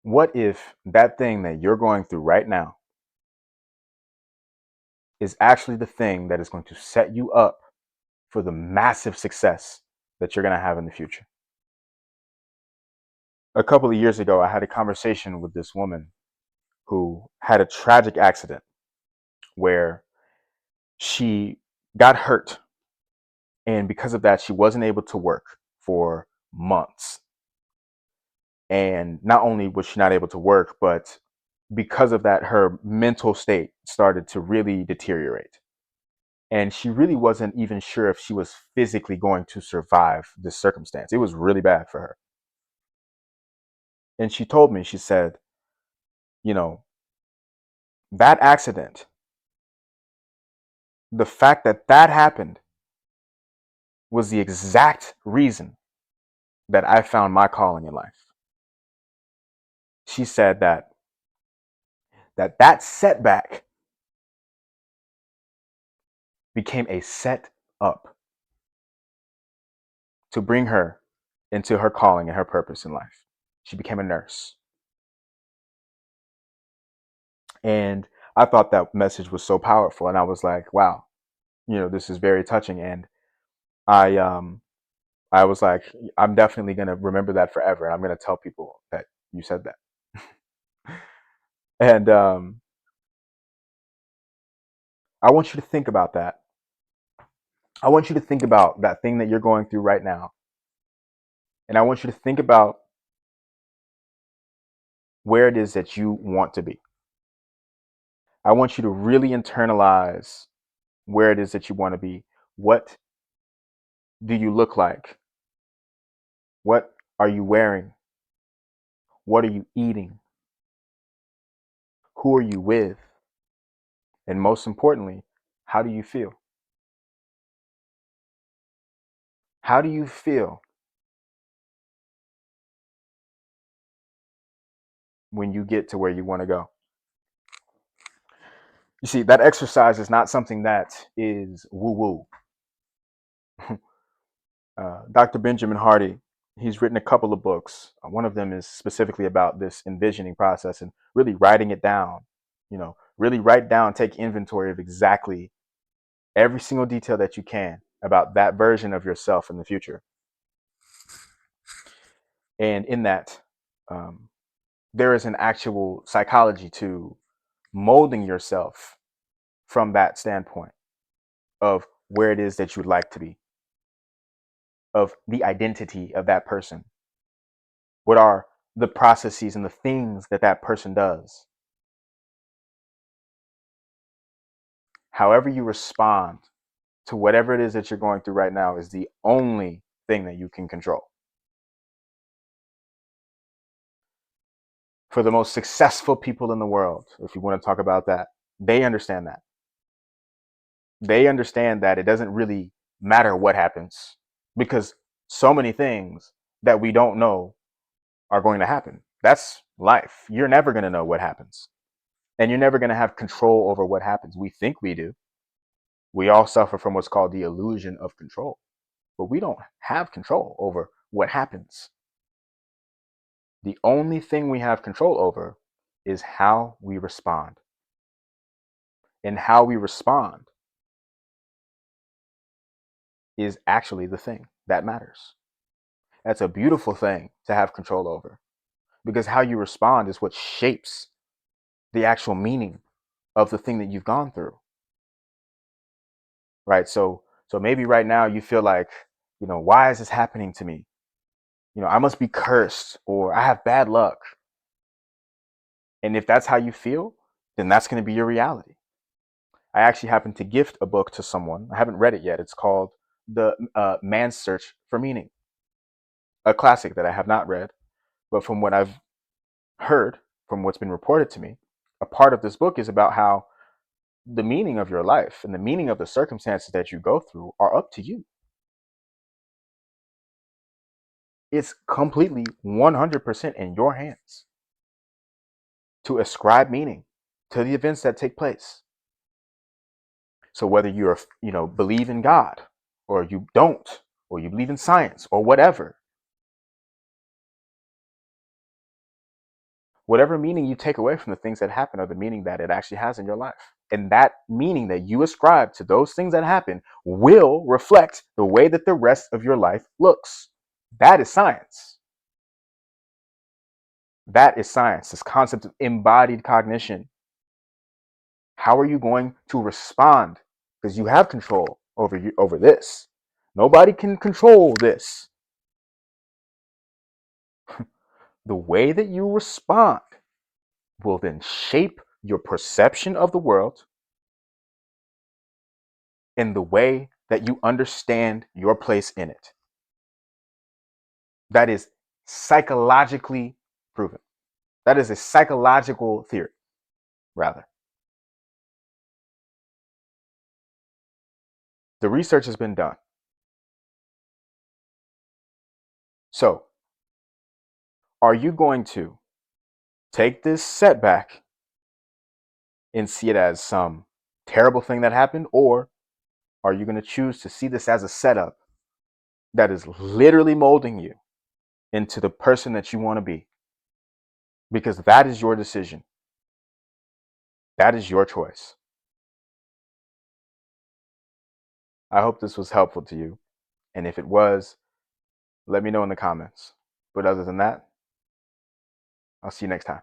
What if that thing that you're going through right now is actually the thing that is going to set you up for the massive success that you're going to have in the future? A couple of years ago, I had a conversation with this woman who had a tragic accident where she got hurt. And because of that, she wasn't able to work for months. And not only was she not able to work, but because of that, her mental state started to really deteriorate. And she really wasn't even sure if she was physically going to survive this circumstance. It was really bad for her. And she told me, she said, you know, that accident, the fact that that happened was the exact reason that I found my calling in life. She said that setback became a set up to bring her into her calling and her purpose in life. She became a nurse. And I thought that message was so powerful. And I was like, wow, this is very touching. And I I was like, I'm definitely gonna remember that forever. I'm gonna tell people that you said that. And I want you to think about that. I want you to think about that thing that you're going through right now. And I want you to think about where it is that you want to be. I want you to really internalize where it is that you want to be. What do you look like? What are you wearing? What are you eating? Who are you with? And most importantly, how do you feel? How do you feel when you get to where you want to go? You see, that exercise is not something that is woo woo. Dr. Benjamin Hardy, he's written a couple of books. One of them is specifically about this envisioning process and really writing it down. Really write down, take inventory of exactly every single detail that you can about that version of yourself in the future. And in that, um, there is an actual psychology to molding yourself from that standpoint of where it is that you'd like to be, of the identity of that person. What are the processes and the things that that person does? However you respond to whatever it is that you're going through right now is the only thing that you can control. For the most successful people in the world, if you want to talk about that, they understand that. They understand that it doesn't really matter what happens because so many things that we don't know are going to happen. That's life. You're never going to know what happens. And you're never going to have control over what happens. We think we do. We all suffer from what's called the illusion of control, but we don't have control over what happens. The only thing we have control over is how we respond. And how we respond is actually the thing that matters. That's a beautiful thing to have control over because how you respond is what shapes the actual meaning of the thing that you've gone through. Right? So maybe right now you feel like, why is this happening to me? I must be cursed or I have bad luck. And if that's how you feel, then that's going to be your reality. I actually happened to gift a book to someone. I haven't read it yet. It's called The Man's Search for Meaning, a classic that I have not read. But from what I've heard, from what's been reported to me, a part of this book is about how the meaning of your life and the meaning of the circumstances that you go through are up to you. It's completely 100% in your hands to ascribe meaning to the events that take place. So whether you're, believe in God or you don't, or you believe in science or whatever, Whatever meaning you take away from the things that happen are the meaning that it actually has in your life. And that meaning that you ascribe to those things that happen will reflect the way that the rest of your life looks. That is science. That is science. This concept of embodied cognition. How are you going to respond? Because you have control over this. Nobody can control this. The way that you respond will then shape your perception of the world in the way that you understand your place in it. That is psychologically proven. That is a psychological theory, rather. The research has been done. So, are you going to take this setback and see it as some terrible thing that happened, or are you going to choose to see this as a setup that is literally molding you into the person that you want to be? Because that is your decision. That is your choice. I hope this was helpful to you. And if it was, let me know in the comments. But other than that, I'll see you next time.